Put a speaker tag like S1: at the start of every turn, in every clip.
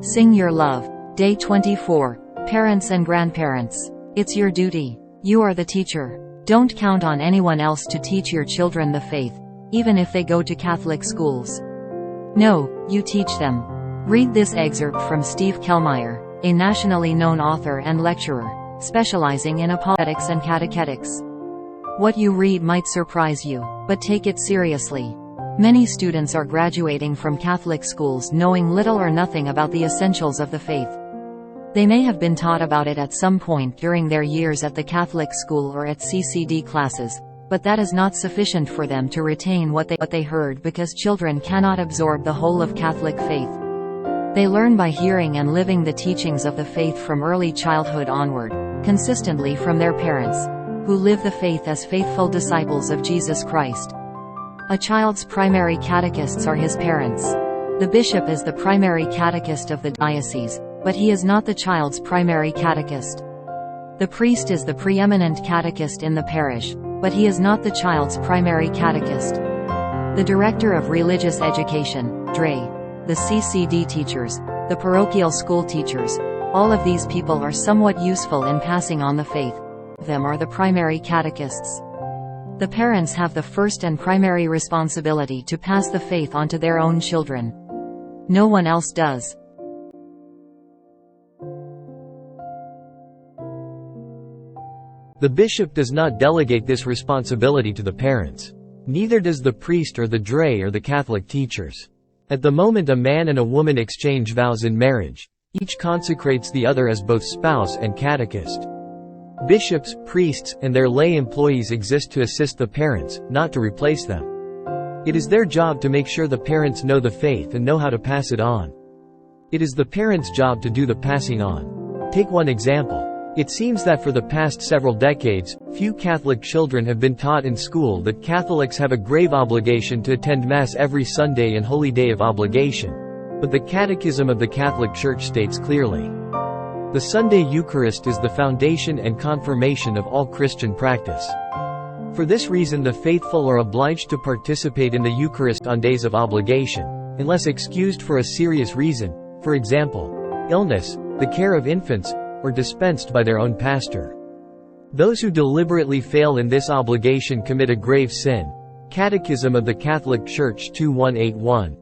S1: Sing your love. Day 24. Parents and grandparents. It's your duty. You are the teacher. Don't count on anyone else to teach your children the faith, even if they go to Catholic schools. No, you teach them. Read this excerpt from Steve Kellmeyer, a nationally known author and lecturer, specializing in apologetics and catechetics. What you read might surprise you, but take it seriously. Many students are graduating from Catholic schools knowing little or nothing about the essentials of the faith. They may have been taught about it at some point during their years at the Catholic school or at CCD classes, but that is not sufficient for them to retain what they heard, because children cannot absorb the whole of Catholic faith. They learn by hearing and living the teachings of the faith from early childhood onward, consistently from their parents, who live the faith as faithful disciples of Jesus Christ. A child's primary catechists are his parents. The bishop is the primary catechist of the diocese, but he is not the child's primary catechist. The priest is the preeminent catechist in the parish, but he is not the child's primary catechist. The director of religious education, DRE, the CCD teachers, the parochial school teachers, all of these people are somewhat useful in passing on the faith. Them are the primary catechists. The parents have the first and primary responsibility to pass the faith on to their own children. No one else does.
S2: The bishop does not delegate this responsibility to the parents. Neither does the priest or the DRE or the Catholic teachers. At the moment a man and a woman exchange vows in marriage, each consecrates the other as both spouse and catechist. Bishops, priests, and their lay employees exist to assist the parents, not to replace them. It is their job to make sure the parents know the faith and know how to pass it on. It is the parents' job to do the passing on. Take one example. It seems that for the past several decades, few Catholic children have been taught in school that Catholics have a grave obligation to attend Mass every Sunday and Holy Day of Obligation. But the Catechism of the Catholic Church states clearly, the Sunday Eucharist is the foundation and confirmation of all Christian practice. For this reason the faithful are obliged to participate in the Eucharist on days of obligation, unless excused for a serious reason, for example, illness, the care of infants, or dispensed by their own pastor. Those who deliberately fail in this obligation commit a grave sin. Catechism of the Catholic Church 2181.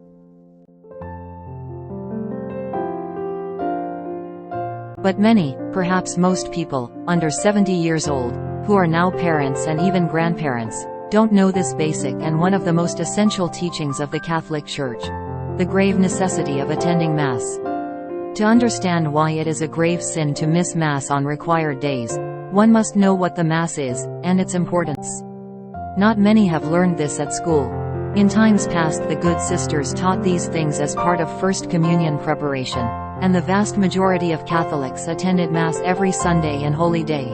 S1: But many, perhaps most people, under 70 years old, who are now parents and even grandparents, don't know this basic and one of the most essential teachings of the Catholic Church: the grave necessity of attending Mass. To understand why it is a grave sin to miss Mass on required days, one must know what the Mass is, and its importance. Not many have learned this at school. In times past the good sisters taught these things as part of First Communion preparation, and the vast majority of Catholics attended Mass every Sunday and Holy Day.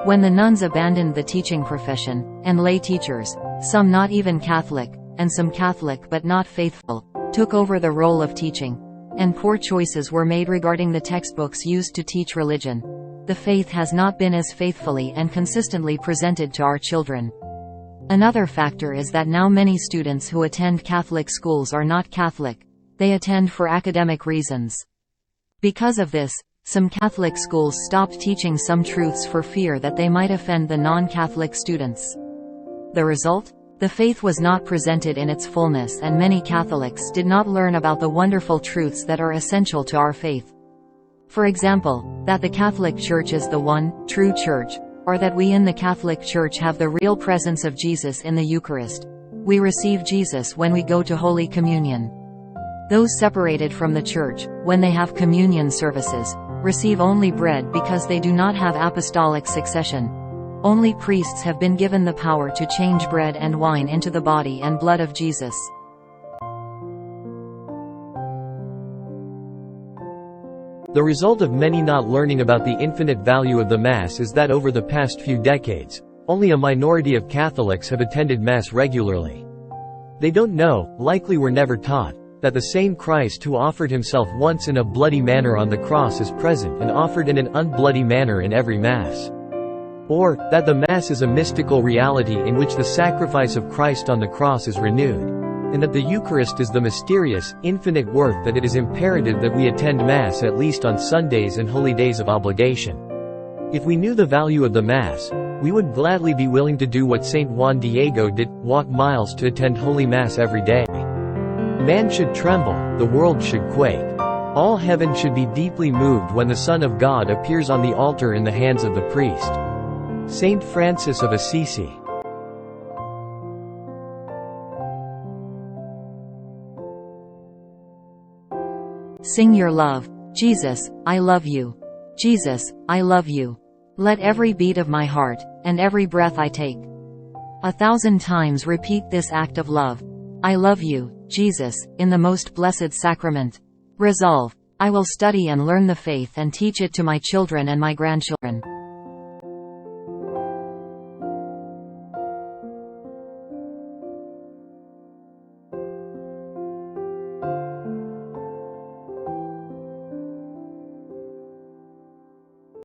S1: When the nuns abandoned the teaching profession, and lay teachers, some not even Catholic, and some Catholic but not faithful, took over the role of teaching, and poor choices were made regarding the textbooks used to teach religion, the faith has not been as faithfully and consistently presented to our children. Another factor is that now many students who attend Catholic schools are not Catholic. They attend for academic reasons. Because of this, some Catholic schools stopped teaching some truths for fear that they might offend the non-Catholic students. The result? The faith was not presented in its fullness, and many Catholics did not learn about the wonderful truths that are essential to our faith. For example, that the Catholic Church is the one, true Church, or that we in the Catholic Church have the real presence of Jesus in the Eucharist. We receive Jesus when we go to Holy Communion. Those separated from the Church, when they have communion services, receive only bread because they do not have apostolic succession. Only priests have been given the power to change bread and wine into the body and blood of Jesus.
S2: The result of many not learning about the infinite value of the Mass is that over the past few decades, only a minority of Catholics have attended Mass regularly. They don't know, likely were never taught, that the same Christ who offered himself once in a bloody manner on the cross is present and offered in an unbloody manner in every Mass. Or, that the Mass is a mystical reality in which the sacrifice of Christ on the cross is renewed. and that the Eucharist is the mysterious, infinite worth that it is imperative that we attend Mass at least on Sundays and holy days of obligation. If we knew the value of the Mass, we would gladly be willing to do what Saint Juan Diego did, walk miles to attend Holy Mass every day. Man should tremble, the world should quake. All heaven should be deeply moved when the Son of God appears on the altar in the hands of the priest. Saint Francis of Assisi.
S1: Sing your love. Jesus, I love you. Jesus, I love you. Let every beat of my heart, and every breath I take, 1,000 times repeat this act of love. I love you, Jesus, in the most blessed sacrament. Resolve. I will study and learn the faith and teach it to my children and my grandchildren.